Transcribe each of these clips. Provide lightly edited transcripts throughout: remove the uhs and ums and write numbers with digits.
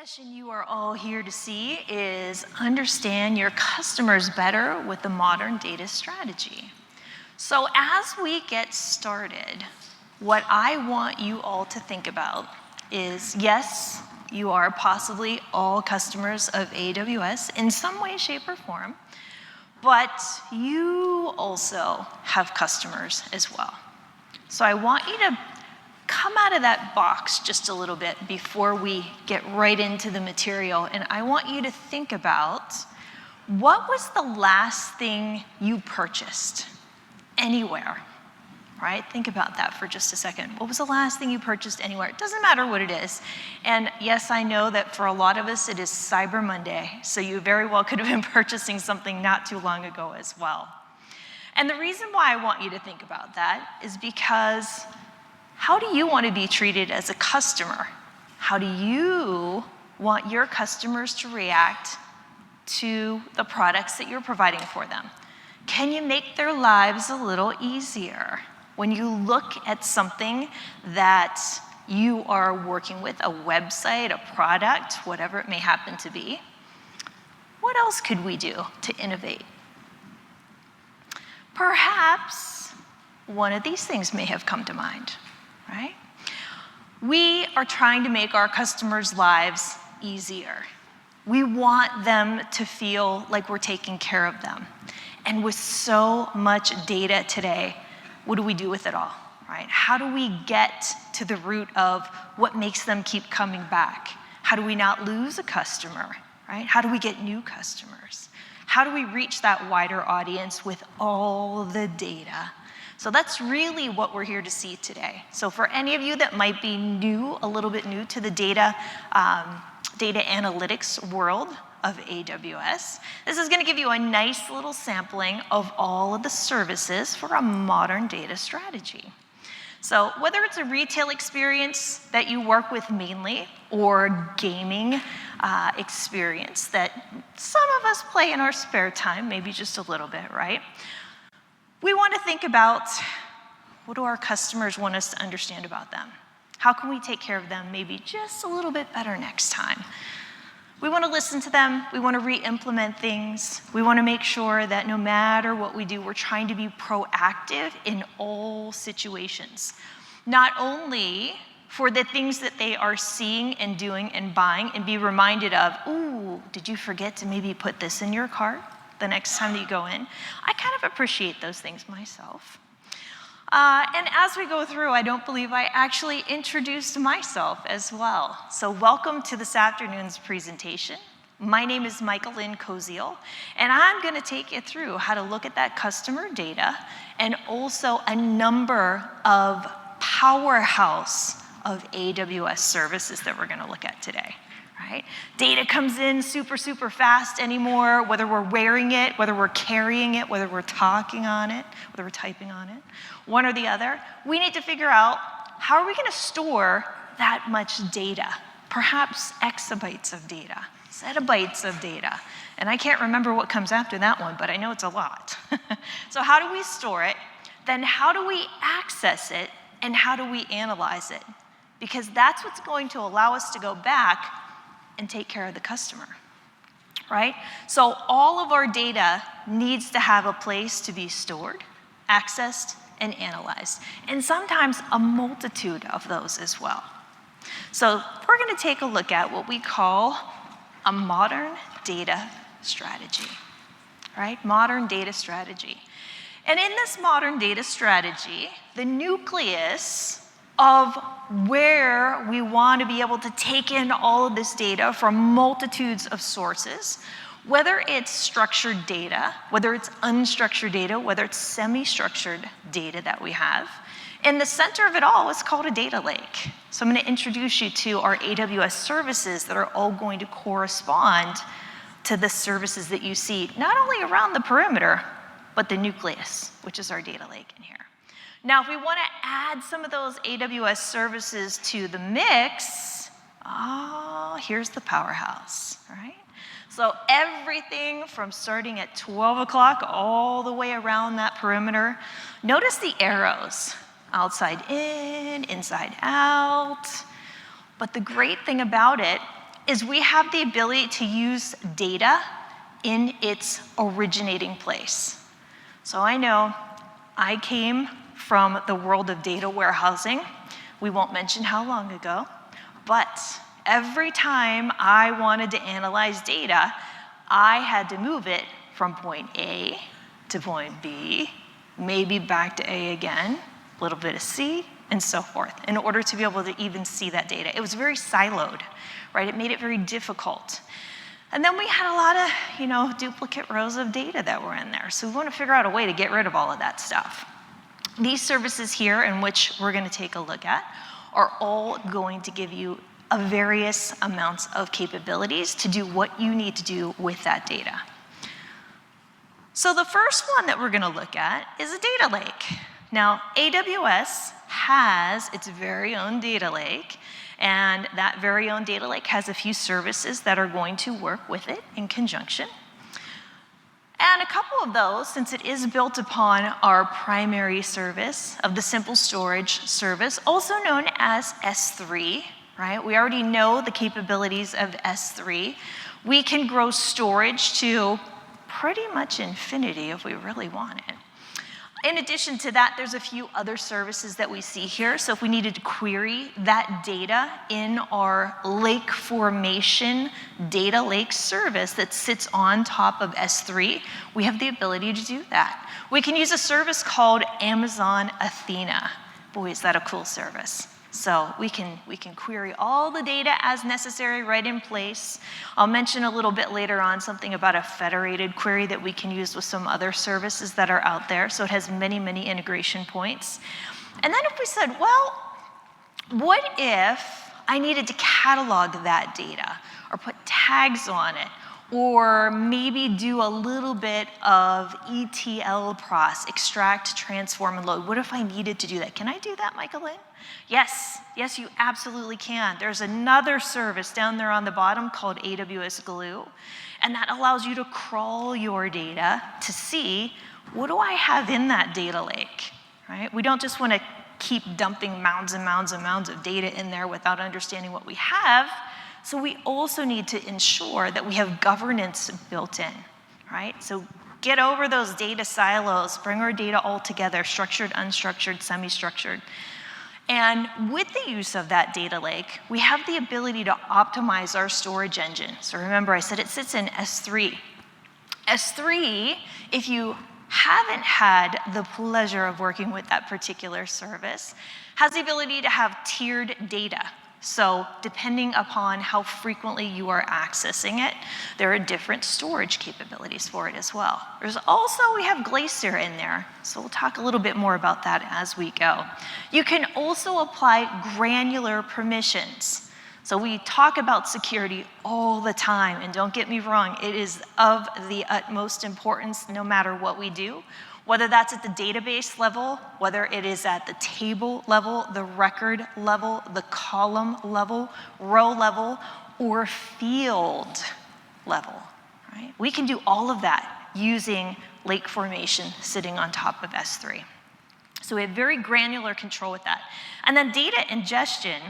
session you are all here to see is understand your customers better with the modern data strategy. So as we get started, what I want you all to think about is, yes, you are possibly all customers of AWS in some way, shape, or form, but you also have customers as well. So I want you to come out of that box just a little bit before we get right into the material, and I want you to think about what was the last thing you purchased anywhere, right? Think about that for just a second. What was the last thing you purchased anywhere? It doesn't matter what it is. And yes, I know that for a lot of us it is Cyber Monday, so you very well could have been purchasing something not too long ago as well. And the reason why I want you to think about that is because how do you want to be treated as a customer? How do you want your customers to react to the products that you're providing for them? Can you make their lives a little easier? When you look at something that you are working with, a website, a product, whatever it may happen to be, what else could we do to innovate? Perhaps one of these things may have come to mind. Right? We are trying to make our customers' lives easier. We want them to feel like we're taking care of them. And with so much data today, what do we do with it all, right? How do we get to the root of what makes them keep coming back? How do we not lose a customer, right? How do we get new customers? How do we reach that wider audience with all the data? So that's really what we're here to see today. So for any of you that might be new, a little bit new to the data analytics world of AWS, this is going to give you a nice little sampling of all of the services for a modern data strategy. So whether it's a retail experience that you work with mainly or gaming experience that some of us play in our spare time, maybe just a little bit, right? We want to think about, what do our customers want us to understand about them? How can we take care of them maybe just a little bit better next time? We want to listen to them. We want to re-implement things. We want to make sure that no matter what we do, we're trying to be proactive in all situations. Not only for the things that they are seeing and doing and buying and be reminded of, ooh, did you forget to maybe put this in your cart the next time that you go in? I kind of appreciate those things myself. And as we go through, I don't believe I actually introduced myself as well. So welcome to this afternoon's presentation. My name is Michael Lynn Koziel, and I'm going to take you through how to look at that customer data and also a number of powerhouse of AWS services that we're going to look at today. Right? Data comes in super, super fast anymore, whether we're wearing it, whether we're carrying it, whether we're talking on it, whether we're typing on it, one or the other. We need to figure out, how are we going to store that much data? Perhaps exabytes of data, zettabytes of data. And I can't remember what comes after that one, but I know it's a lot. So how do we store it? Then how do we access it? And how do we analyze it? Because that's what's going to allow us to go back and take care of the customer, right? So all of our data needs to have a place to be stored, accessed, and analyzed, and sometimes a multitude of those as well. So we're going to take a look at what we call a modern data strategy, right? Modern data strategy. And in this modern data strategy, the nucleus of where we want to be able to take in all of this data from multitudes of sources, whether it's structured data, whether it's unstructured data, whether it's semi-structured data that we have. In the center of it all is called a data lake. So I'm going to introduce you to our AWS services that are all going to correspond to the services that you see, not only around the perimeter, but the nucleus, which is our data lake in here. Now, if we want to add some of those AWS services to the mix, here's the powerhouse, right? So everything from starting at 12 o'clock all the way around that perimeter. Notice the arrows, outside in, inside out. But the great thing about it is we have the ability to use data in its originating place. So I know I came from the world of data warehousing. We won't mention how long ago, but every time I wanted to analyze data, I had to move it from point A to point B, maybe back to A again, a little bit of C, and so forth, in order to be able to even see that data. It was very siloed, right? It made it very difficult. And then we had a lot of, duplicate rows of data that were in there. So we want to figure out a way to get rid of all of that stuff. These services here, in which we're going to take a look at, are all going to give you various amounts of capabilities to do what you need to do with that data. So the first one that we're going to look at is a data lake. Now, AWS has its very own data lake, and that very own data lake has a few services that are going to work with it in conjunction. And a couple of those, since it is built upon our primary service of the simple storage service, also known as S3, right? We already know the capabilities of S3. We can grow storage to pretty much infinity if we really want it. In addition to that, there's a few other services that we see here. So if we needed to query that data in our lake formation data lake service that sits on top of S3, we have the ability to do that. We can use a service called Amazon Athena. Boy, is that a cool service. So we can query all the data as necessary right in place. I'll mention a little bit later on something about a federated query that we can use with some other services that are out there. So it has many, many integration points. And then if we said, well, what if I needed to catalog that data or put tags on it, or maybe do a little bit of ETL process, extract, transform, and load? What if I needed to do that? Can I do that, Michael-Lynn? Yes, you absolutely can. There's another service down there on the bottom called AWS Glue, and that allows you to crawl your data to see, what do I have in that data lake, right? We don't just want to keep dumping mounds and mounds and mounds of data in there without understanding what we have. So we also need to ensure that we have governance built in, right? So get over those data silos, bring our data all together, structured, unstructured, semi-structured. And with the use of that data lake, we have the ability to optimize our storage engine. So remember, I said it sits in S3. S3, if you haven't had the pleasure of working with that particular service, has the ability to have tiered data. So depending upon how frequently you are accessing it, there are different storage capabilities for it as well. There's also, we have Glacier in there, so we'll talk a little bit more about that as we go. You can also apply granular permissions. So we talk about security all the time, and don't get me wrong, it is of the utmost importance no matter what we do. Whether that's at the database level, whether it is at the table level, the record level, the column level, row level, or field level, right? We can do all of that using lake formation sitting on top of S3. So we have very granular control with that. And then data ingestion,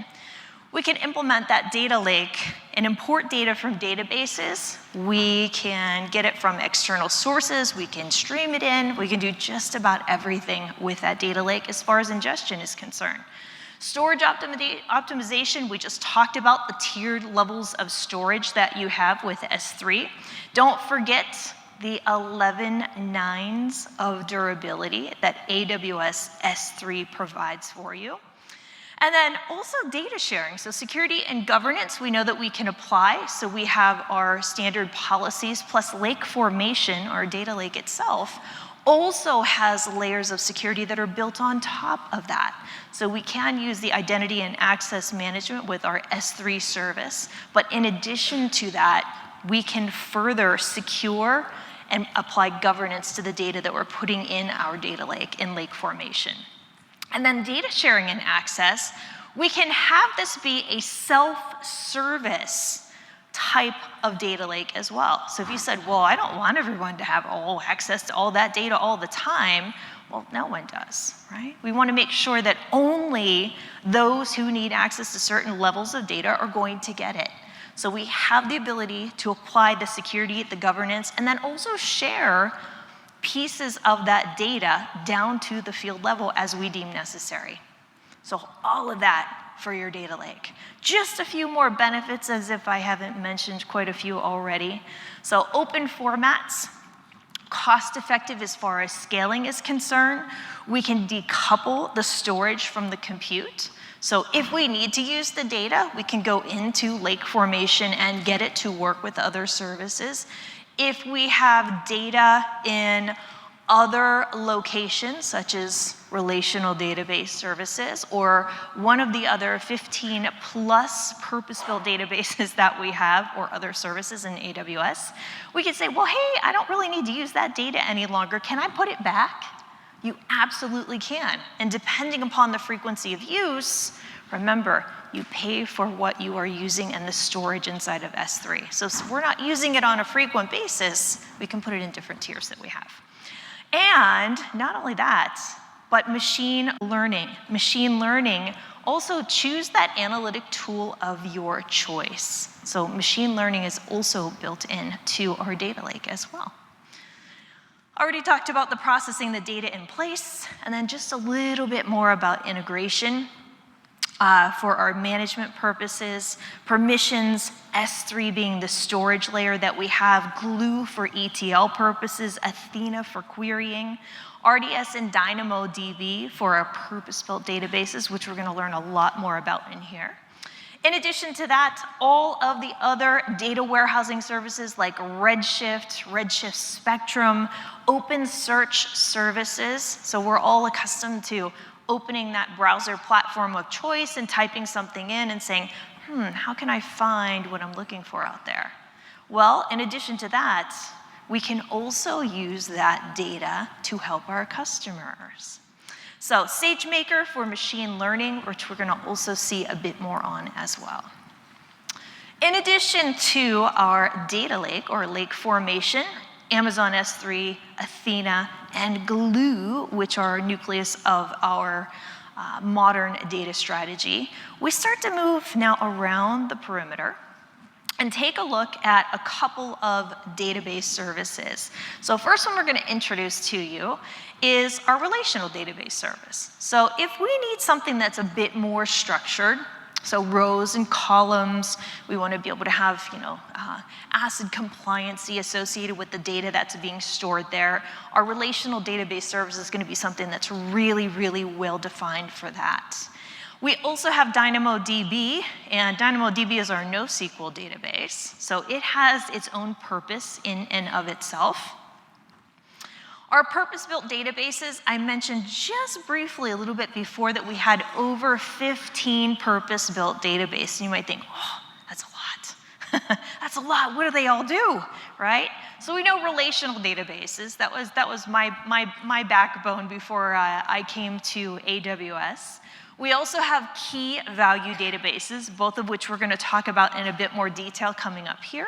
we can implement that data lake and import data from databases. We can get it from external sources. We can stream it in. We can do just about everything with that data lake as far as ingestion is concerned. Storage optimization, we just talked about the tiered levels of storage that you have with S3. Don't forget the 11 nines of durability that AWS S3 provides for you. And then also data sharing. So security and governance, we know that we can apply. So we have our standard policies plus lake formation, our data lake itself, also has layers of security that are built on top of that. So we can use the identity and access management with our S3 service. But in addition to that, we can further secure and apply governance to the data that we're putting in our data lake in lake formation. And then data sharing and access, we can have this be a self-service type of data lake as well. So if you said, well, I don't want everyone to have all access to all that data all the time, well, no one does, right? We want to make sure that only those who need access to certain levels of data are going to get it. So we have the ability to apply the security, the governance, and then also share pieces of that data down to the field level as we deem necessary. So all of that for your data lake. Just a few more benefits, as if I haven't mentioned quite a few already. So open formats, cost effective as far as scaling is concerned. We can decouple the storage from the compute. So if we need to use the data, we can go into lake formation and get it to work with other services. If we have data in other locations, such as relational database services, or one of the other 15 plus purpose-built databases that we have, or other services in AWS, we can say, well, hey, I don't really need to use that data any longer. Can I put it back? You absolutely can. And depending upon the frequency of use, remember, you pay for what you are using and the storage inside of S3. So if we're not using it on a frequent basis, we can put it in different tiers that we have. And not only that, but machine learning. Machine learning, also choose that analytic tool of your choice. So machine learning is also built into our data lake as well. Already talked about the processing the data in place, and then just a little bit more about integration. For our management purposes, permissions, S3 being the storage layer that we have, Glue for ETL purposes, Athena for querying, RDS and DynamoDB for our purpose-built databases, which we're going to learn a lot more about in here. In addition to that, all of the other data warehousing services like Redshift, Redshift Spectrum, open search services. So we're all accustomed to opening that browser platform of choice and typing something in and saying, how can I find what I'm looking for out there? Well, in addition to that, we can also use that data to help our customers. So SageMaker for machine learning, which we're going to also see a bit more on as well. In addition to our data lake or lake formation, Amazon S3, Athena, and Glue, which are nucleus of our modern data strategy, we start to move now around the perimeter and take a look at a couple of database services. So first one we're going to introduce to you is our relational database service. So if we need something that's a bit more structured, so rows and columns, we want to be able to have, ACID compliancy associated with the data that's being stored there. Our relational database service is going to be something that's really, really well defined for that. We also have DynamoDB, and DynamoDB is our NoSQL database. So it has its own purpose in and of itself. Our purpose-built databases, I mentioned just briefly a little bit before that we had over 15 purpose-built databases. You might think, oh, that's a lot. That's a lot. What do they all do, right? So we know relational databases. That was my backbone before I came to AWS. We also have key value databases, both of which we're going to talk about in a bit more detail coming up here.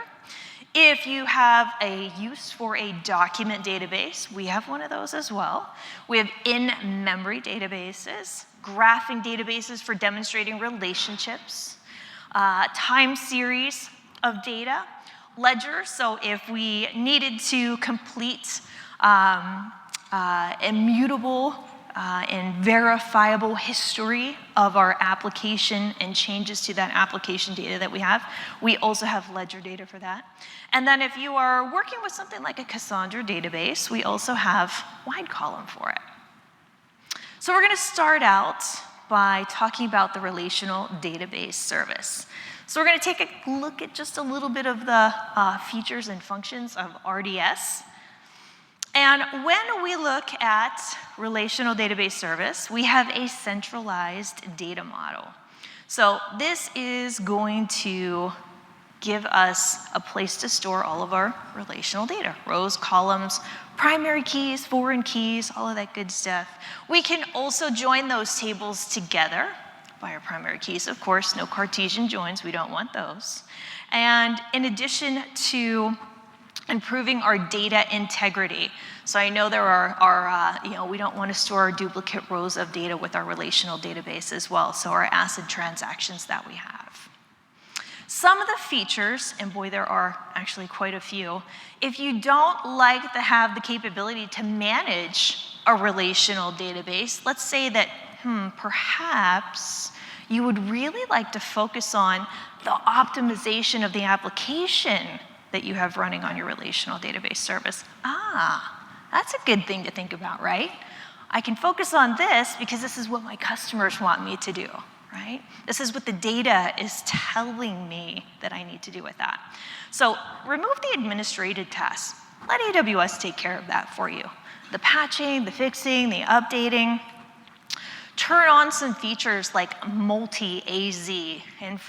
If you have a use for a document database, we have one of those as well. We have in-memory databases, graphing databases for demonstrating relationships, time series of data, ledgers, so if we needed to complete immutable and verifiable history of our application and changes to that application data that we have. We also have ledger data for that. And then if you are working with something like a Cassandra database, we also have wide column for it. So we're going to start out by talking about the relational database service. So we're going to take a look at just a little bit of the features and functions of RDS. And when we look at relational database service, we have a centralized data model. So this is going to give us a place to store all of our relational data, rows, columns, primary keys, foreign keys, all of that good stuff. We can also join those tables together by our primary keys. Of course, no Cartesian joins, we don't want those. And in addition to improving our data integrity. So I know there are we don't want to store duplicate rows of data with our relational database as well, so our ACID transactions that we have. Some of the features, and boy, there are actually quite a few, if you don't like to have the capability to manage a relational database, let's say that, perhaps you would really like to focus on the optimization of the application that you have running on your relational database service. That's a good thing to think about, right? I can focus on this because this is what my customers want me to do, right? This is what the data is telling me that I need to do with that. So remove the administrative tasks. Let AWS take care of that for you. The patching, the fixing, the updating. Turn on some features like multi-AZ, and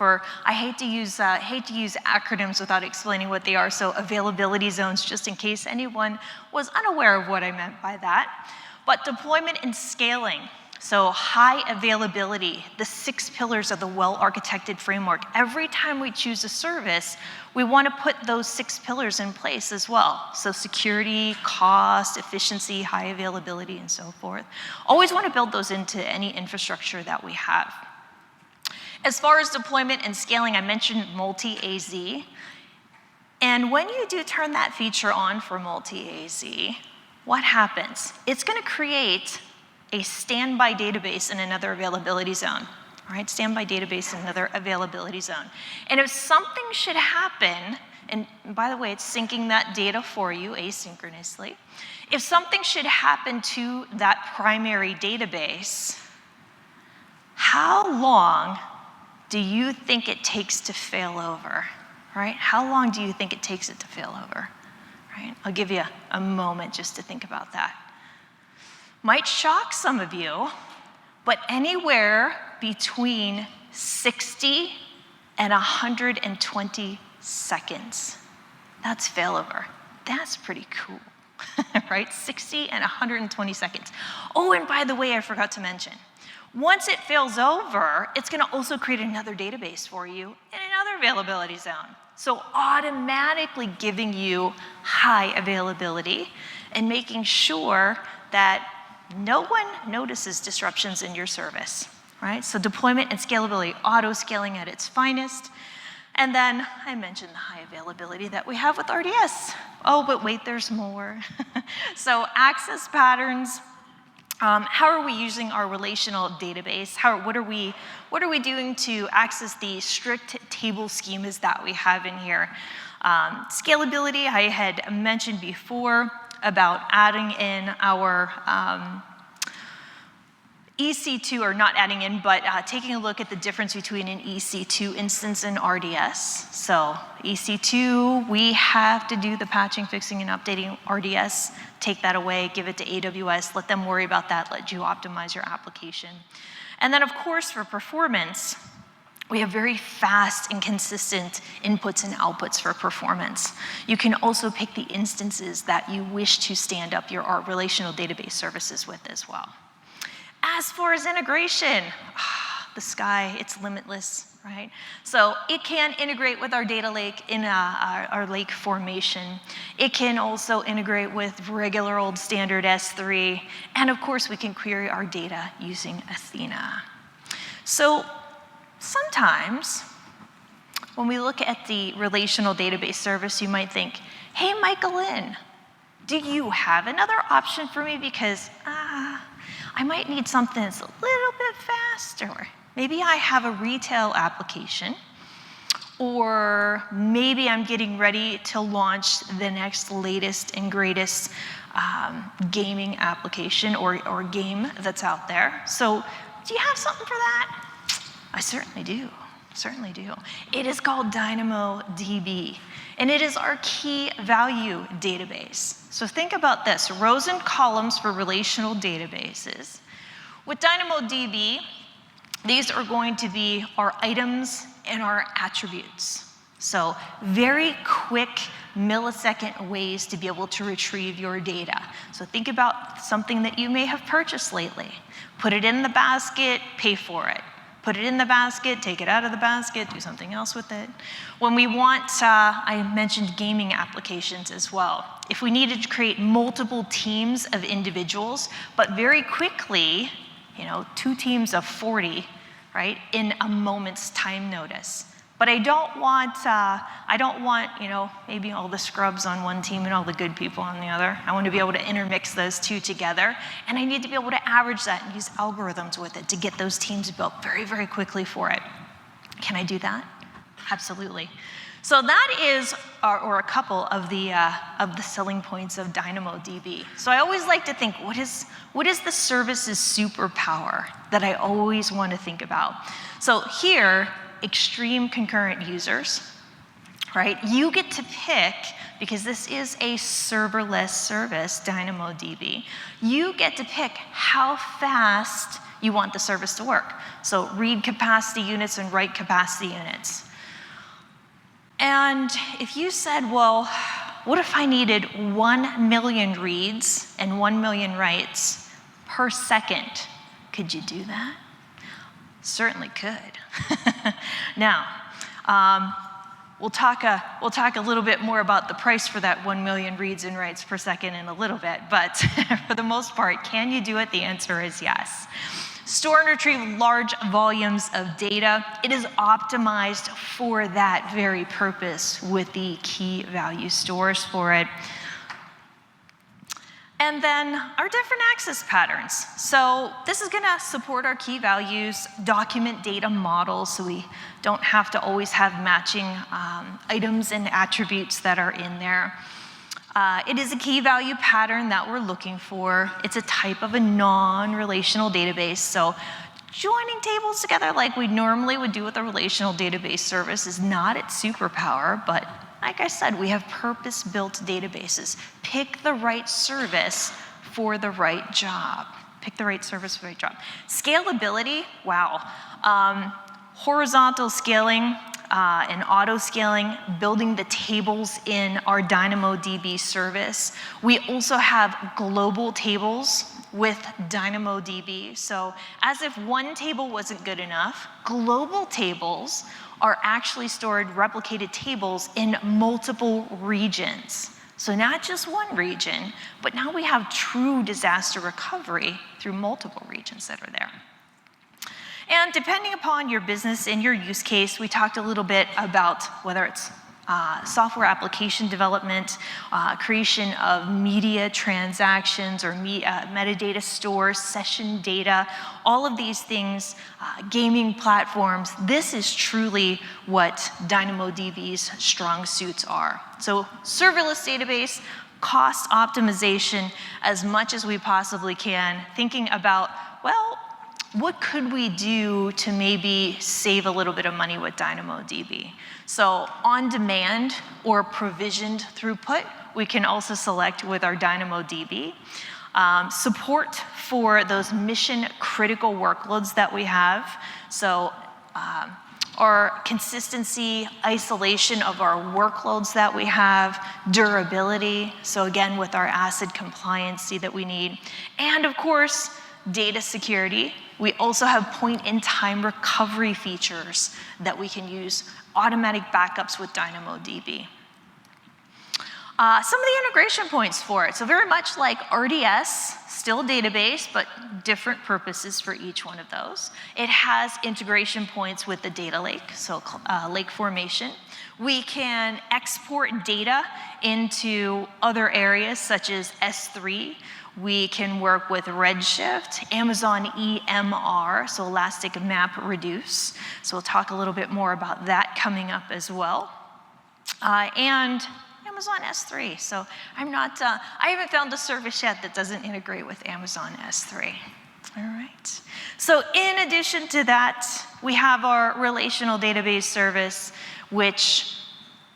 I hate to use acronyms without explaining what they are, so availability zones, just in case anyone was unaware of what I meant by that. But deployment and scaling, so high availability, the 6 pillars of the well-architected framework. Every time we choose a service, we want to put those 6 pillars in place as well. So security, cost, efficiency, high availability, and so forth. Always want to build those into any infrastructure that we have. As far as deployment and scaling, I mentioned multi-AZ. And when you do turn that feature on for multi-AZ, what happens? It's going to create a standby database in another availability zone. All right, standby database in another availability zone. And if something should happen, and by the way, it's syncing that data for you asynchronously. If something should happen to that primary database, how long do you think it takes to fail over? Right? How long do you think it takes it to fail over? Right? I'll give you a moment just to think about that. Might shock some of you, but anywhere between 60 and 120 seconds. That's failover. That's pretty cool, right? 60 and 120 seconds. Oh, and by the way, I forgot to mention, once it fails over, it's going to also create another database for you in another availability zone. So automatically giving you high availability and making sure that no one notices disruptions in your service, right? So deployment and scalability, auto-scaling at its finest. And then I mentioned the high availability that we have with RDS. Oh, but wait, there's more. So access patterns. How are we using our relational database? What are we doing to access the strict table schemas that we have in here? Scalability, I had mentioned before about adding in our EC2, or not adding in, but taking a look at the difference between an EC2 instance and RDS. So EC2, we have to do the patching, fixing, and updating RDS. Take that away, give it to AWS, let them worry about that, let you optimize your application. And then of course for performance, we have very fast and consistent inputs and outputs for performance. You can also pick the instances that you wish to stand up your relational database services with as well. As far as integration, the sky, it's limitless, right? So it can integrate with our data lake in our lake formation. It can also integrate with regular old standard S3. And of course, we can query our data using Athena. So sometimes, when we look at the relational database service, you might think, hey, Michael-Lynn, do you have another option for me? Because I might need something that's a little bit faster. Maybe I have a retail application, or maybe I'm getting ready to launch the next latest and greatest gaming application or game that's out there. So do you have something for that? I certainly do, certainly do. It is called DynamoDB, and it is our key value database. So think about this, rows and columns for relational databases. With DynamoDB, these are going to be our items and our attributes. So very quick millisecond ways to be able to retrieve your data. So think about something that you may have purchased lately. Put it in the basket, pay for it. Put it in the basket, take it out of the basket, do something else with it. When we want, I mentioned gaming applications as well. If we needed to create multiple teams of individuals, but very quickly, 2 teams of 40, right, in a moment's time notice. But I don't want, you know, maybe all the scrubs on one team and all the good people on the other. I want to be able to intermix those two together, and I need to be able to average that and use algorithms with it to get those teams built very, very quickly for it. Can I do that? Absolutely. So that is, or a couple of the selling points of DynamoDB. So I always like to think, what is the service's superpower that I always want to think about? So here, extreme concurrent users, right? You get to pick, because this is a serverless service, DynamoDB, you get to pick how fast you want the service to work. So read capacity units and write capacity units. And if you said, well, what if I needed 1 million reads and 1 million writes per second? Could you do that? Certainly could. Now, we'll talk a little bit more about the price for that 1 million reads and writes per second in a little bit, but for the most part, can you do it? The answer is yes. Store and retrieve large volumes of data. It is optimized for that very purpose with the key value stores for it. And then our different access patterns. So this is gonna support our key values, document data models, so we don't have to always have matching items and attributes that are in there. It is a key value pattern that we're looking for. It's a type of a non-relational database, so joining tables together like we normally would do with a relational database service is not its superpower, but like I said, we have purpose-built databases. Pick the right service for the right job. Pick the right service for the right job. Scalability, wow. Horizontal scaling and auto-scaling, building the tables in our DynamoDB service. We also have global tables with DynamoDB. So as if one table wasn't good enough, global tables are actually stored replicated tables in multiple regions. So not just one region, but now we have true disaster recovery through multiple regions that are there. And depending upon your business and your use case, we talked a little bit about whether it's software application development, creation of media transactions or metadata stores, session data, all of these things, gaming platforms. This is truly what DynamoDB's strong suits are. So serverless database, cost optimization as much as we possibly can, thinking about, well, what could we do to maybe save a little bit of money with DynamoDB? So on-demand or provisioned throughput, we can also select with our DynamoDB. Support for those mission-critical workloads that we have. So our consistency, isolation of our workloads that we have, durability, so again with our ACID compliancy that we need, and of course, data security. We also have point-in-time recovery features that we can use, automatic backups with DynamoDB. Some of the integration points for it. So very much like RDS, still a database, but different purposes for each one of those. It has integration points with the data lake, so lake formation. We can export data into other areas such as S3. We can work with Redshift, Amazon EMR, so Elastic Map Reduce. So we'll talk a little bit more about that coming up as well. And Amazon S3. So I haven't found a service yet that doesn't integrate with Amazon S3. All right. So in addition to that, we have our relational database service, which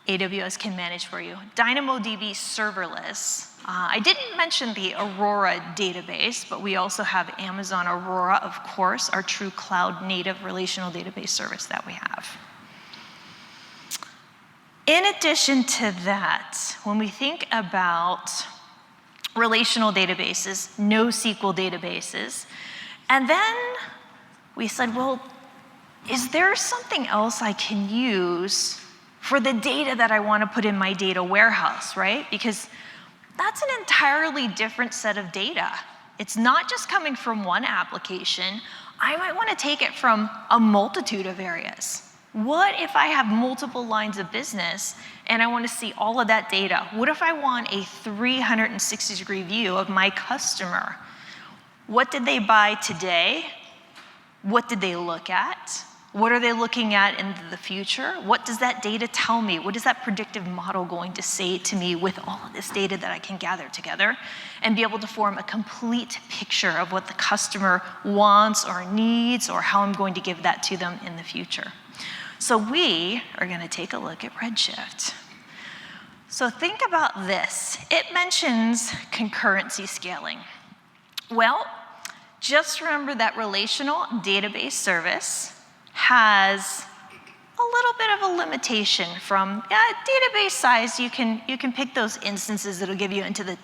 AWS can manage for you. DynamoDB serverless. I didn't mention the Aurora database, but we also have Amazon Aurora, of course, our true cloud-native relational database service that we have. In addition to that, when we think about relational databases, NoSQL databases, and then we said, well, is there something else I can use for the data that I want to put in my data warehouse, right? Because that's an entirely different set of data. It's not just coming from one application. I might want to take it from a multitude of areas. What if I have multiple lines of business and I want to see all of that data? What if I want a 360-degree view of my customer? What did they buy today? What did they look at? What are they looking at in the future? What does that data tell me? What is that predictive model going to say to me with all of this data that I can gather together and be able to form a complete picture of what the customer wants or needs or how I'm going to give that to them in the future? So we are going to take a look at Redshift. So think about this. It mentions concurrency scaling. Well, just remember that relational database service has a little bit of a limitation from database size. You can pick those instances that'll give you into the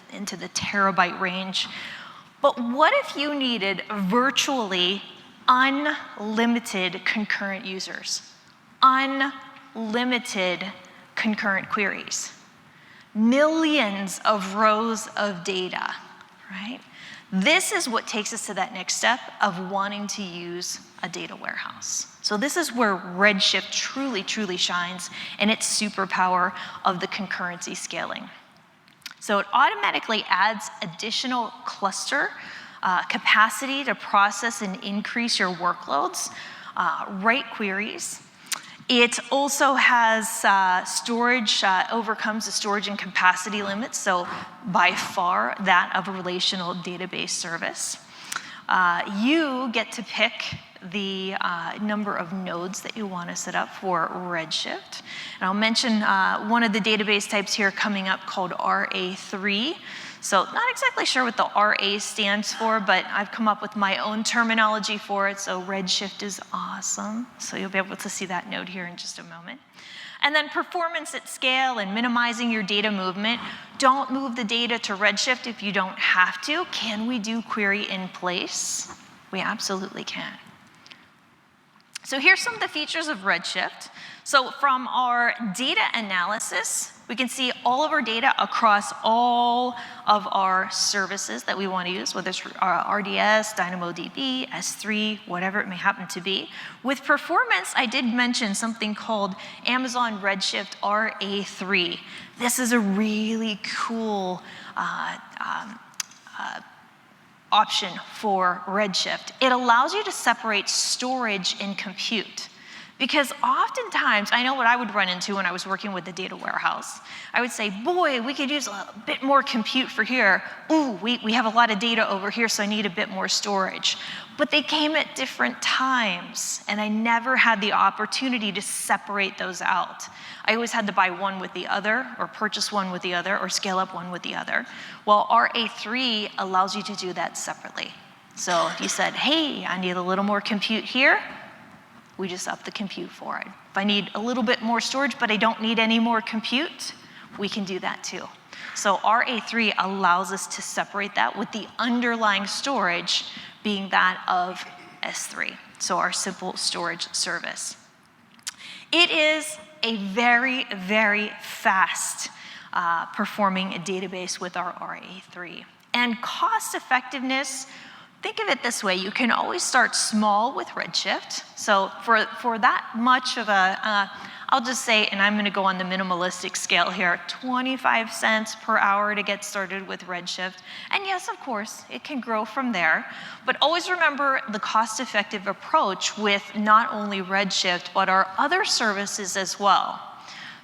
terabyte range. But what if you needed virtually unlimited concurrent users, unlimited concurrent queries, millions of rows of data, right? This is what takes us to that next step of wanting to use a data warehouse. So this is where Redshift truly, truly shines in its superpower of the concurrency scaling. So it automatically adds additional cluster capacity to process and increase your workloads, write queries. It also has storage, overcomes the storage and capacity limits, so by far that of a relational database service. You get to pick the number of nodes that you want to set up for Redshift. And I'll mention one of the database types here coming up called RA3. So not exactly sure what the RA stands for, but I've come up with my own terminology for it. So Redshift is awesome. So you'll be able to see that node here in just a moment. And then performance at scale and minimizing your data movement. Don't move the data to Redshift if you don't have to. Can we do query in place? We absolutely can. So here's some of the features of Redshift. So from our data analysis, we can see all of our data across all of our services that we want to use, whether it's RDS, DynamoDB, S3, whatever it may happen to be. With performance, I did mention something called Amazon Redshift RA3. This is a really cool option for Redshift. It allows you to separate storage and compute. Because oftentimes, I know what I would run into when I was working with the data warehouse. I would say, boy, we could use a bit more compute for here. Ooh, we have a lot of data over here, so I need a bit more storage. But they came at different times, and I never had the opportunity to separate those out. I always had to buy one with the other, or purchase one with the other, or scale up one with the other. Well, RA3 allows you to do that separately. So if you said, hey, I need a little more compute here, we just up the compute for it. If I need a little bit more storage, but I don't need any more compute, we can do that too. So RA3 allows us to separate that with the underlying storage being that of S3, so our simple storage service. It is a very, very fast performing database with our RA3. And cost effectiveness, think of it this way, you can always start small with Redshift. So for that much of a, I'll just say, and I'm gonna go on the minimalistic scale here, 25 cents per hour to get started with Redshift. And yes, of course, it can grow from there, but always remember the cost-effective approach with not only Redshift, but our other services as well.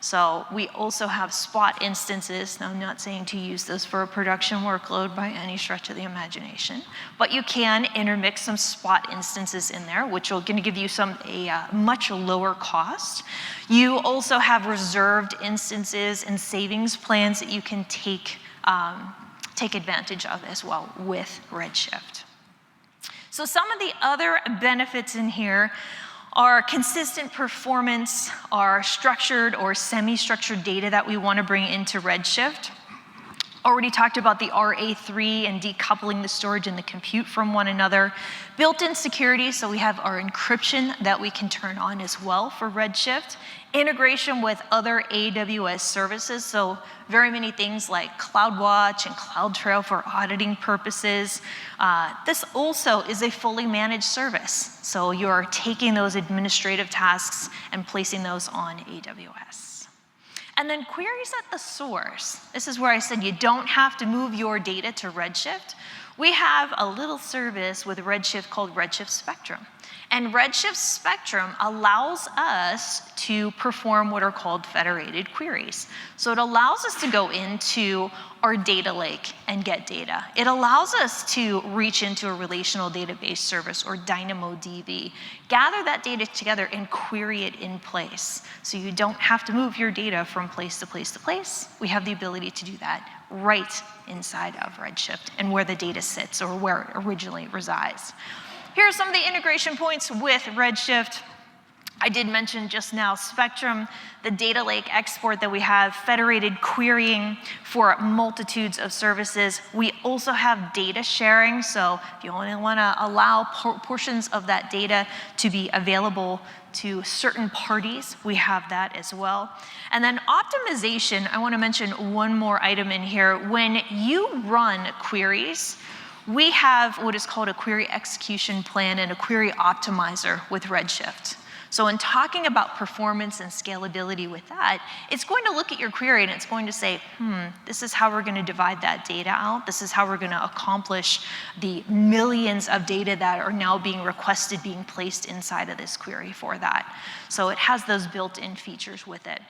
So we also have spot instances. Now, I'm not saying to use this for a production workload by any stretch of the imagination, but you can intermix some spot instances in there, which will going to give you a much lower cost. You also have reserved instances and savings plans that you can take advantage of as well with Redshift. So some of the other benefits in here are consistent performance, our structured or semi-structured data that we want to bring into Redshift. Already talked about the RA3 and decoupling the storage and the compute from one another. Built-in security, so we have our encryption that we can turn on as well for Redshift. Integration with other AWS services, so very many things like CloudWatch and CloudTrail for auditing purposes. This also is a fully managed service, so you're taking those administrative tasks and placing those on AWS. And then queries at the source. This is where I said you don't have to move your data to Redshift. We have a little service with Redshift called Redshift Spectrum. And Redshift Spectrum allows us to perform what are called federated queries. So it allows us to go into our data lake and get data. It allows us to reach into a relational database service or DynamoDB, gather that data together and query it in place. So you don't have to move your data from place to place to place. We have the ability to do that right inside of Redshift and where the data sits or where it originally resides. Here are some of the integration points with Redshift. I did mention just now Spectrum, the data lake export that we have, federated querying for multitudes of services. We also have data sharing, so if you only want to allow portions of that data to be available to certain parties, we have that as well. And then optimization, I want to mention one more item in here. When you run queries, we have what is called a query execution plan and a query optimizer with Redshift. So in talking about performance and scalability with that, it's going to look at your query and it's going to say, this is how we're going to divide that data out. This is how we're going to accomplish the millions of data that are now being requested, being placed inside of this query for that. So it has those built-in features with it.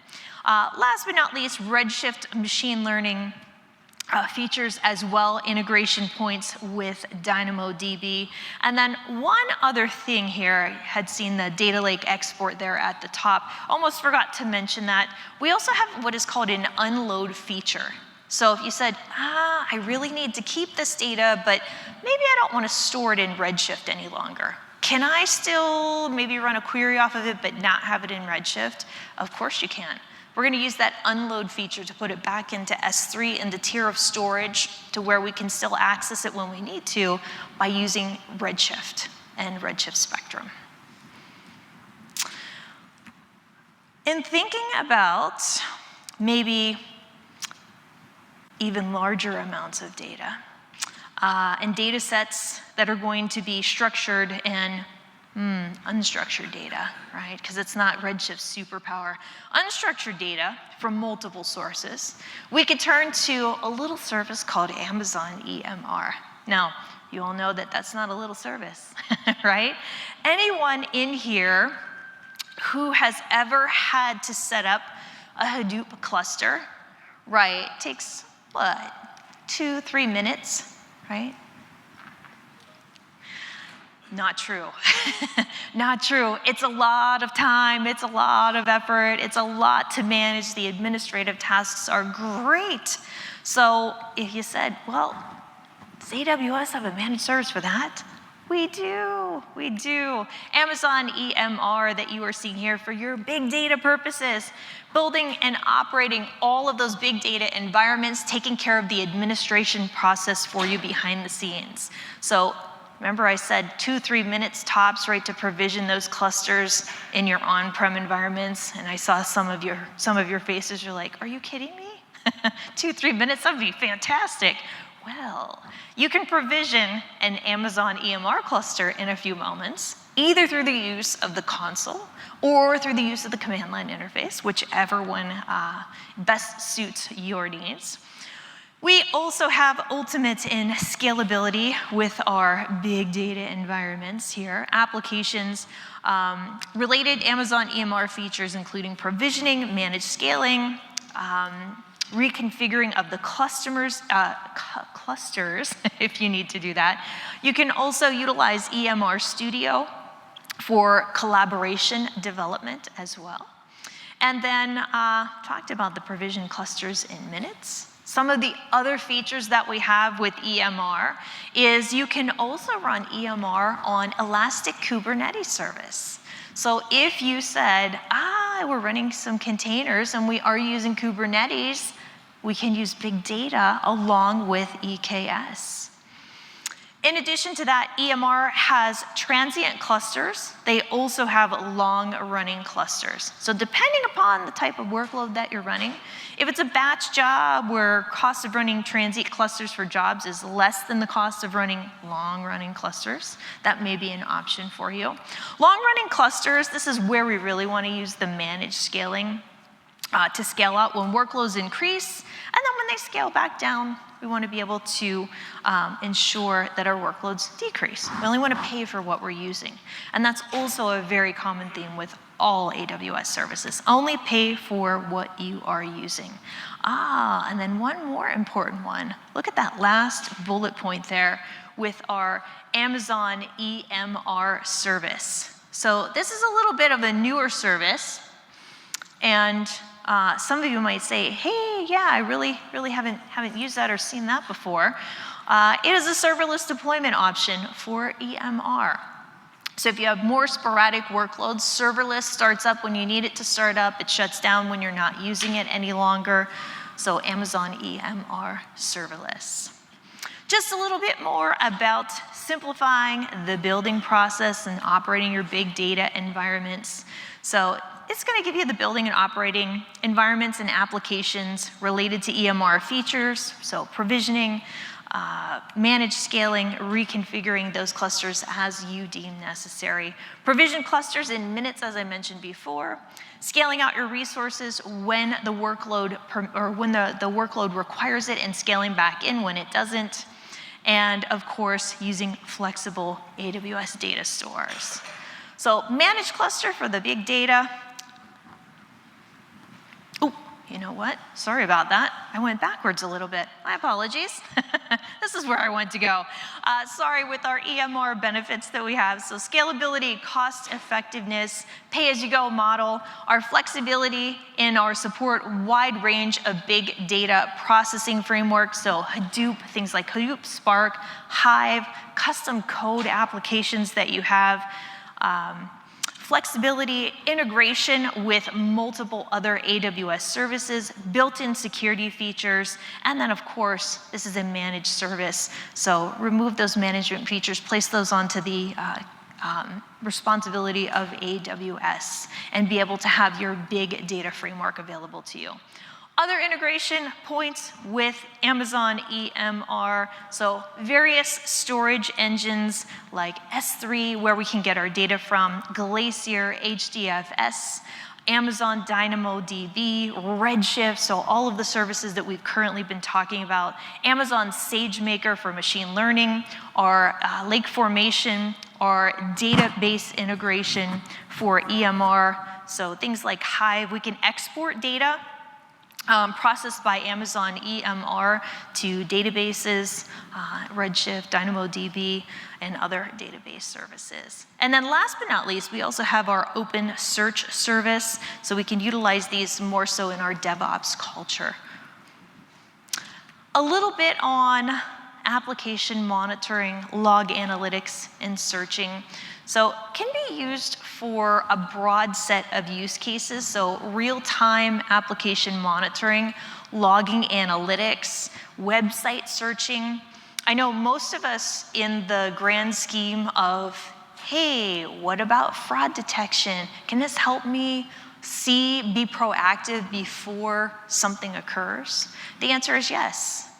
Last but not least, Redshift machine learning features as well, integration points with DynamoDB. And then one other thing here, I had seen the data lake export there at the top. Almost forgot to mention that. We also have what is called an unload feature. So if you said, I really need to keep this data, but maybe I don't want to store it in Redshift any longer. Can I still maybe run a query off of it, but not have it in Redshift? Of course you can. We're going to use that unload feature to put it back into S3 in the tier of storage to where we can still access it when we need to by using Redshift and Redshift Spectrum. In thinking about maybe even larger amounts of data and data sets that are going to be structured and unstructured data, right? Because it's not Redshift's superpower. Unstructured data from multiple sources. We could turn to a little service called Amazon EMR. Now, you all know that that's not a little service, right? Anyone in here who has ever had to set up a Hadoop cluster, right, takes what, 2-3 minutes, right? Not true. Not true. It's a lot of time, it's a lot of effort, it's a lot to manage. The administrative tasks are great. So if you said, well, does AWS have a managed service for that? We do, we do. Amazon EMR that you are seeing here for your big data purposes, building and operating all of those big data environments, taking care of the administration process for you behind the scenes. So remember I said 2-3 minutes tops, right, to provision those clusters in your on-prem environments, and I saw some of your faces, you're like, are you kidding me? 2-3 minutes, that'd be fantastic. Well, you can provision an Amazon EMR cluster in a few moments, either through the use of the console or through the use of the command line interface, whichever one best suits your needs. We also have ultimate in scalability with our big data environments here. Applications, related Amazon EMR features including provisioning, managed scaling, reconfiguring of the clusters if you need to do that. You can also utilize EMR Studio for collaboration development as well. And then talked about the provision clusters in minutes. Some of the other features that we have with EMR is you can also run EMR on Elastic Kubernetes service. So if you said, we're running some containers and we are using Kubernetes, we can use big data along with EKS. In addition to that, EMR has transient clusters. They also have long-running clusters. So depending upon the type of workload that you're running, if it's a batch job where cost of running transient clusters for jobs is less than the cost of running long-running clusters, that may be an option for you. Long-running clusters, this is where we really want to use the managed scaling to scale out when workloads increase, and then when they scale back down, we want to be able to ensure that our workloads decrease. We only want to pay for what we're using. And that's also a very common theme with all AWS services. Only pay for what you are using. And then one more important one. Look at that last bullet point there with our Amazon EMR service. So this is a little bit of a newer service. And some of you might say, hey, yeah, I really haven't used that or seen that before. It is a serverless deployment option for EMR. So if you have more sporadic workloads, serverless starts up when you need it to start up. It shuts down when you're not using it any longer. So Amazon EMR serverless. Just a little bit more about simplifying the building process and operating your big data environments. So it's going to give you the building and operating environments and applications related to EMR features, so provisioning, managed scaling, reconfiguring those clusters as you deem necessary. Provision clusters in minutes, as I mentioned before. Scaling out your resources when the workload the workload requires it, and scaling back in when it doesn't. And of course, using flexible AWS data stores. So managed cluster for the big data. You know what? Sorry about that. I went backwards a little bit. My apologies. This is where I want to go. Sorry, with our EMR benefits that we have. So scalability, cost effectiveness, pay-as-you-go model, our flexibility in our support wide range of big data processing frameworks. So Hadoop, things like Hadoop, Spark, Hive, custom code applications that you have. Flexibility, integration with multiple other AWS services, built-in security features, and then of course, this is a managed service. So remove those management features, place those onto the responsibility of AWS, and be able to have your big data framework available to you. Other integration points with Amazon EMR, so various storage engines like S3, where we can get our data from, Glacier, HDFS, Amazon DynamoDB, Redshift, so all of the services that we've currently been talking about, Amazon SageMaker for machine learning, our lake formation, our database integration for EMR, so things like Hive, we can export data processed by Amazon EMR to databases, Redshift, DynamoDB, and other database services. And then last but not least, we also have our open search service, so we can utilize these more so in our DevOps culture. A little bit on application monitoring, log analytics, and searching. So can be used for a broad set of use cases, so real-time application monitoring, logging analytics, website searching. I know most of us in the grand scheme of, hey, what about fraud detection? Can this help me be proactive before something occurs? The answer is yes.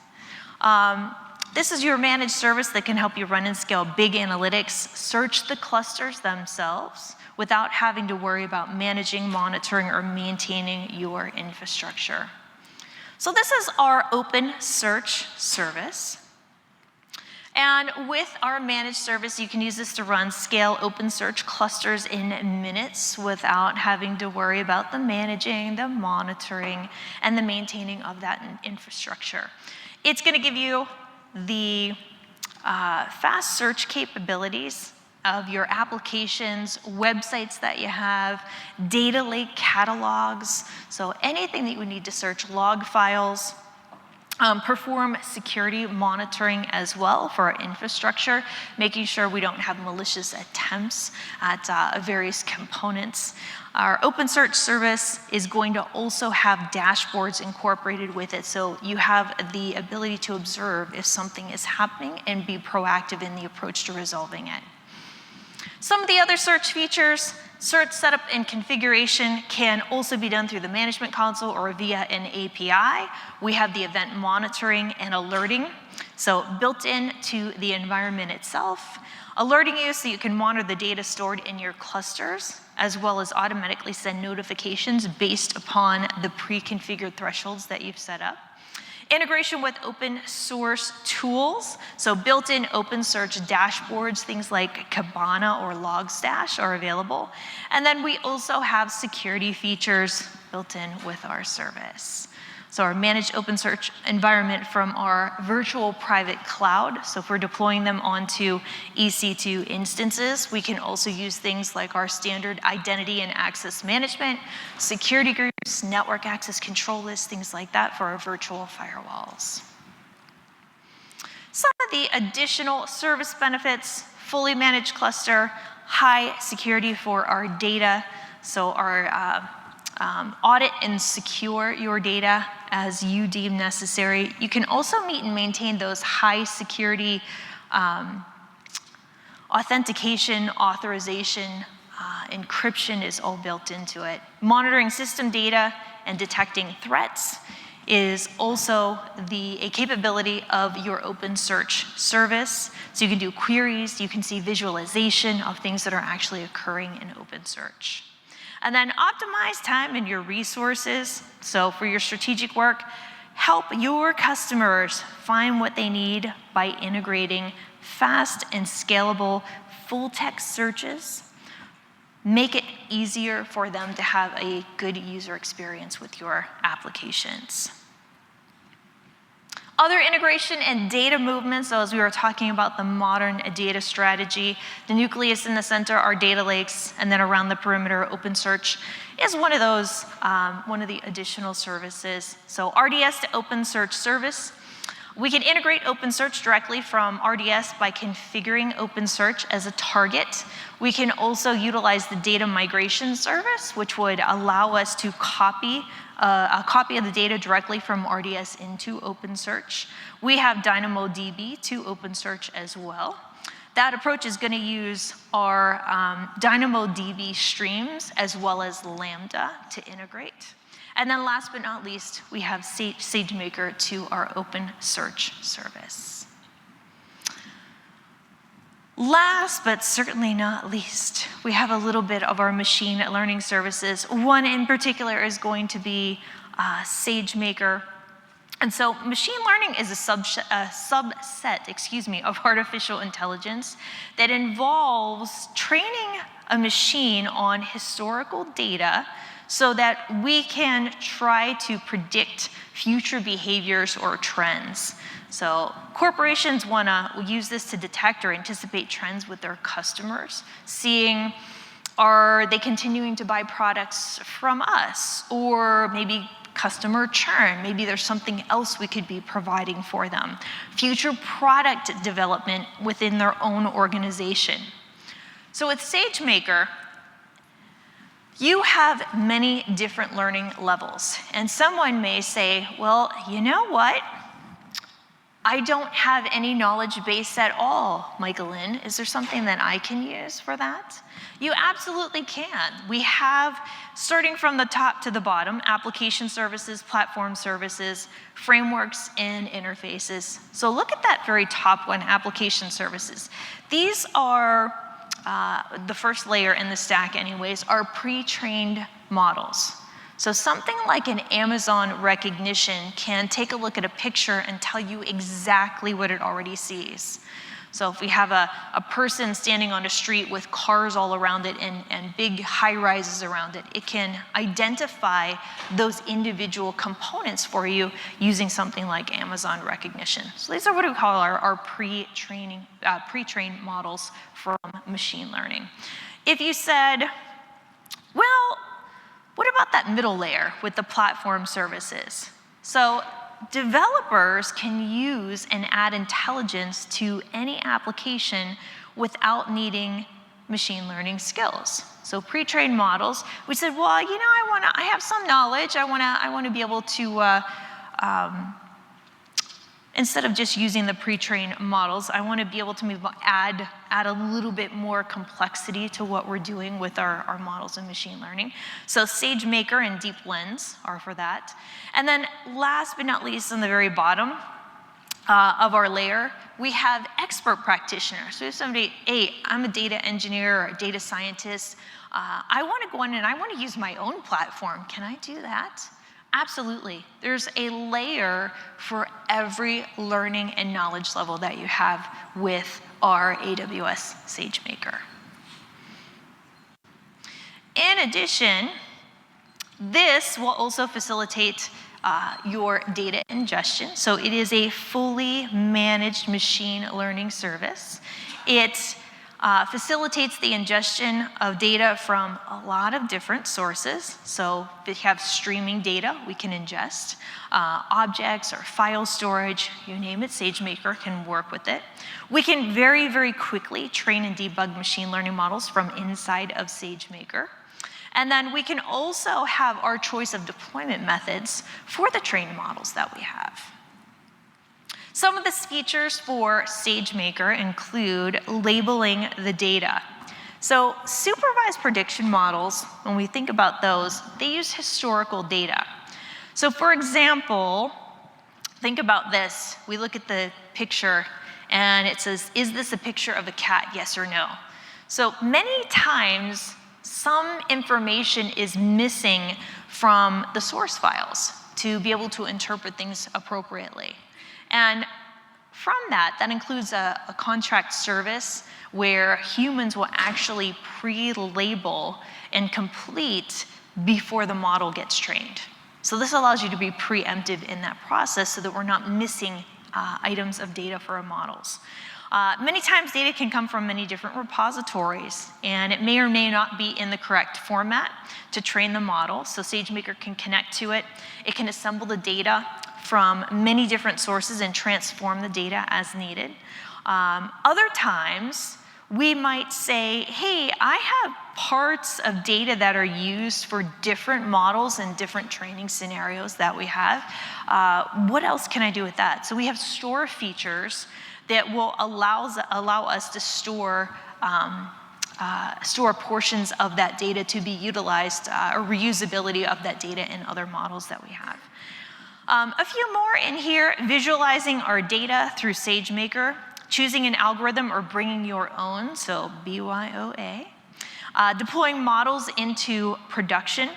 This is your managed service that can help you run and scale big analytics, search the clusters themselves without having to worry about managing, monitoring, or maintaining your infrastructure. So this is our open search service. And with our managed service, you can use this to run scale open search clusters in minutes without having to worry about the managing, the monitoring, and the maintaining of that infrastructure. It's going to give you the fast search capabilities of your applications, websites that you have, data lake catalogs, so anything that you would need to search, log files, Perform security monitoring as well for our infrastructure, making sure we don't have malicious attempts at various components. Our OpenSearch service is going to also have dashboards incorporated with it, so you have the ability to observe if something is happening and be proactive in the approach to resolving it. Some of the other search features, search setup and configuration can also be done through the management console or via an API. We have the event monitoring and alerting, so built into the environment itself, alerting you so you can monitor the data stored in your clusters, as well as automatically send notifications based upon the pre-configured thresholds that you've set up. Integration with open source tools, so built-in OpenSearch dashboards, things like Kibana or Logstash are available. And then we also have security features built in with our service. So our managed OpenSearch environment from our virtual private cloud, so if we're deploying them onto EC2 instances, we can also use things like our standard identity and access management, security groups, network access control lists, things like that for our virtual firewalls. Some of the additional service benefits, fully managed cluster, high security for our data, so our audit and secure your data as you deem necessary. You can also meet and maintain those high security authentication, authorization, encryption is all built into it. Monitoring system data and detecting threats is also a capability of your OpenSearch service. So you can do queries, you can see visualization of things that are actually occurring in OpenSearch. And then optimize time and your resources. So for your strategic work, help your customers find what they need by integrating fast and scalable full text searches. Make it easier for them to have a good user experience with your applications. Other integration and data movement, so as we were talking about the modern data strategy, the nucleus in the center are data lakes, and then around the perimeter, OpenSearch is one of those, one of the additional services. So RDS to OpenSearch service. We can integrate OpenSearch directly from RDS by configuring OpenSearch as a target. We can also utilize the data migration service, which would allow us to copy a copy of the data directly from RDS into OpenSearch. We have DynamoDB to OpenSearch as well. That approach is going to use our DynamoDB streams as well as Lambda to integrate. And then last but not least, we have SageMaker to our OpenSearch service. Last but certainly not least, we have a little bit of our machine learning services. One in particular is going to be SageMaker. And so machine learning is a subset, of artificial intelligence that involves training a machine on historical data so that we can try to predict future behaviors or trends. So corporations want to use this to detect or anticipate trends with their customers, seeing, are they continuing to buy products from us, or maybe customer churn, maybe there's something else we could be providing for them. Future product development within their own organization. So with SageMaker, you have many different learning levels. And someone may say, well, you know what? I don't have any knowledge base at all, Michaelin. Is there something that I can use for that? You absolutely can. We have, starting from the top to the bottom, application services, platform services, frameworks, and interfaces. So look at that very top one, application services. These are, the first layer in the stack anyways, are pre-trained models. So something like an Amazon recognition can take a look at a picture and tell you exactly what it already sees. So if we have a person standing on a street with cars all around it and big high rises around it, it can identify those individual components for you using something like Amazon recognition. So these are what we call our pre-trained models from machine learning. If you said, well, what about that middle layer with the platform services? So developers can use and add intelligence to any application without needing machine learning skills. So pre-trained models, we said, well, you know, I have some knowledge. I want to be able to, instead of just using the pre-trained models, I want to be able to add a little bit more complexity to what we're doing with our models in machine learning. So SageMaker and Deep Lens are for that. And then last but not least, on the very bottom of our layer, we have expert practitioners. So if somebody, hey, I'm a data engineer or a data scientist, I want to go in and I want to use my own platform. Can I do that? Absolutely. There's a layer for every learning and knowledge level that you have with our AWS SageMaker. In addition, this will also facilitate your data ingestion. So it is a fully managed machine learning service. It facilitates the ingestion of data from a lot of different sources. So if we have streaming data, we can ingest objects or file storage, you name it, SageMaker can work with it. We can very, very quickly train and debug machine learning models from inside of SageMaker. And then we can also have our choice of deployment methods for the trained models that we have. Some of the features for SageMaker include labeling the data. So supervised prediction models, when we think about those, they use historical data. So for example, think about this. We look at the picture and it says, is this a picture of a cat, yes or no? So many times, some information is missing from the source files to be able to interpret things appropriately. And from that includes a contract service where humans will actually pre-label and complete before the model gets trained. So this allows you to be preemptive in that process so that we're not missing items of data for our models. Many times data can come from many different repositories, and it may or may not be in the correct format to train the model. So SageMaker can connect to it. It can assemble the data from many different sources and transform the data as needed. Other times, we might say, hey, I have parts of data that are used for different models and different training scenarios that we have. What else can I do with that? So we have store features that will allow us to store portions of that data to be utilized, or reusability of that data in other models that we have. A few more in here, visualizing our data through SageMaker, choosing an algorithm or bringing your own, so BYOA, deploying models into production,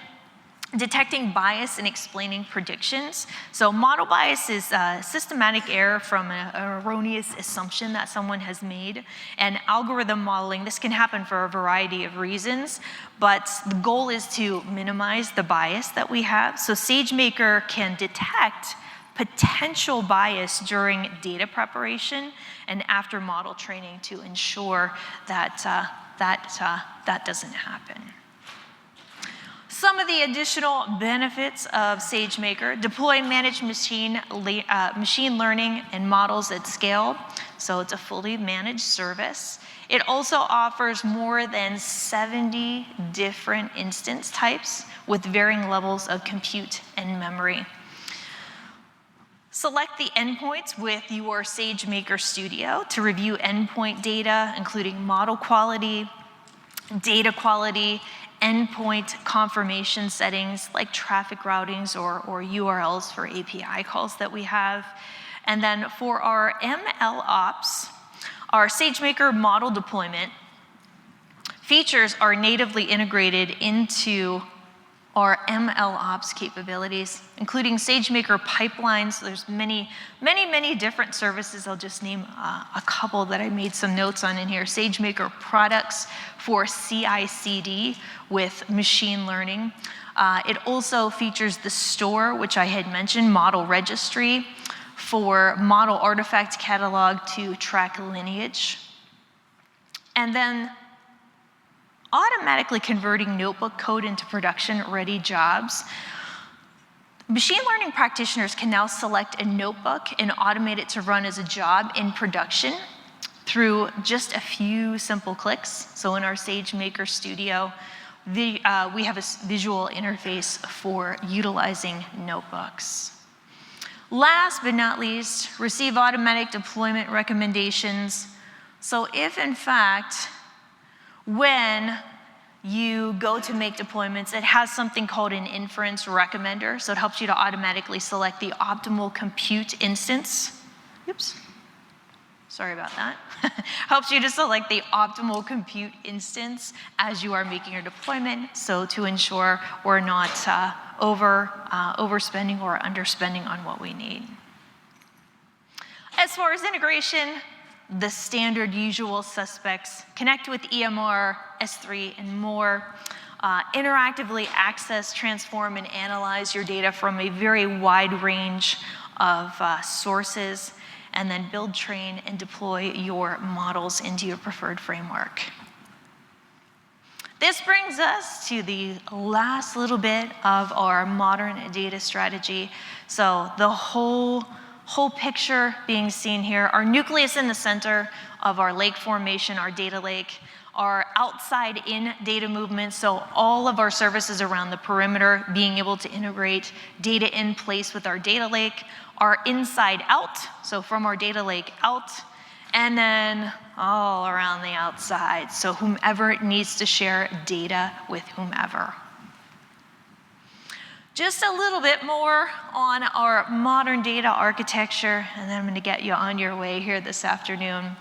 detecting bias and explaining predictions. So model bias is systematic error from an erroneous assumption that someone has made. And algorithm modeling, this can happen for a variety of reasons, but the goal is to minimize the bias that we have. So SageMaker can detect potential bias during data preparation and after model training to ensure that that doesn't happen. Some of the additional benefits of SageMaker: deploy and manage machine learning and models at scale. So it's a fully managed service. It also offers more than 70 different instance types with varying levels of compute and memory. Select the endpoints with your SageMaker Studio to review endpoint data, including model quality, data quality, endpoint confirmation settings like traffic routings or URLs for API calls that we have. And then for our ML ops, our SageMaker model deployment features are natively integrated into our ML ops capabilities, including SageMaker pipelines. There's many different services. I'll just name a couple that I made some notes on in here. SageMaker products for CI/CD with machine learning. It also features the store, which I had mentioned, model registry for model artifact catalog to track lineage. And then automatically converting notebook code into production-ready jobs. Machine learning practitioners can now select a notebook and automate it to run as a job in production through just a few simple clicks. So in our SageMaker studio, we have a visual interface for utilizing notebooks. Last but not least, receive automatic deployment recommendations. So if in fact, when you go to make deployments, it has something called an inference recommender. So it helps you to automatically select the optimal compute instance. Oops. Sorry about that. Helps you to select the optimal compute instance as you are making your deployment, so to ensure we're not overspending or underspending on what we need. As far as integration, the standard usual suspects: connect with EMR, S3, and more. Interactively access, transform, and analyze your data from a very wide range of sources, and then build, train, and deploy your models into your preferred framework. This brings us to the last little bit of our modern data strategy. So the whole picture being seen here, our nucleus in the center of our lake formation, our data lake, our outside-in data movement, so all of our services around the perimeter being able to integrate data in place with our data lake, our inside out, so from our data lake out, and then all around the outside, so whomever needs to share data with whomever. Just a little bit more on our modern data architecture, and then I'm going to get you on your way here this afternoon.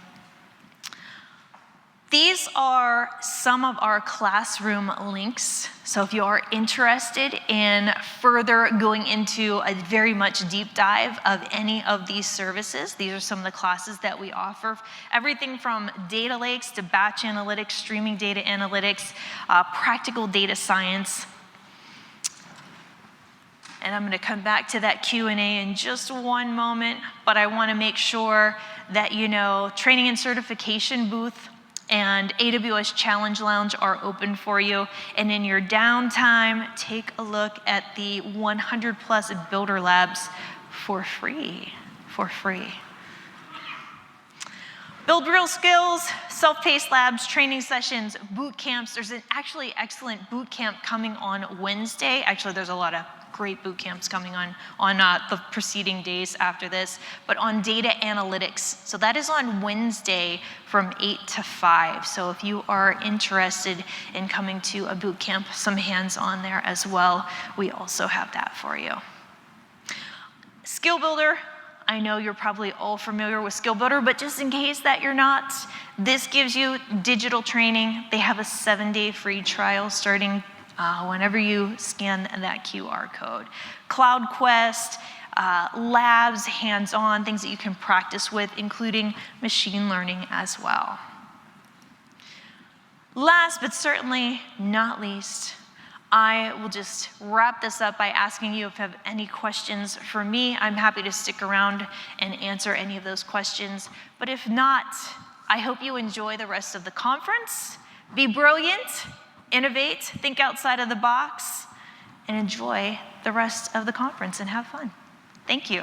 These are some of our classroom links. So if you are interested in further going into a very much deep dive of any of these services, these are some of the classes that we offer. Everything from data lakes to batch analytics, streaming data analytics, practical data science. And I'm going to come back to that Q&A in just one moment, but I want to make sure that you know training and certification booth and AWS Challenge Lounge are open for you. And in your downtime, take a look at the 100+ builder labs for free. Build real skills, self-paced labs, training sessions, boot camps. There's an actually excellent boot camp coming on Wednesday. Actually, there's a lot of great boot camps coming on the preceding days after this, but on data analytics. So that is on Wednesday from 8 to 5. So if you are interested in coming to a boot camp, some hands-on there as well, we also have that for you. Skill Builder. I know you're probably all familiar with Skill Builder, but just in case that you're not, this gives you digital training. They have a 7-day free trial starting whenever you scan that QR code. Cloud Quest, labs, hands-on, things that you can practice with, including machine learning as well. Last but certainly not least, I will just wrap this up by asking you if you have any questions for me. I'm happy to stick around and answer any of those questions. But if not, I hope you enjoy the rest of the conference. Be brilliant, innovate, think outside of the box, and enjoy the rest of the conference and have fun. Thank you.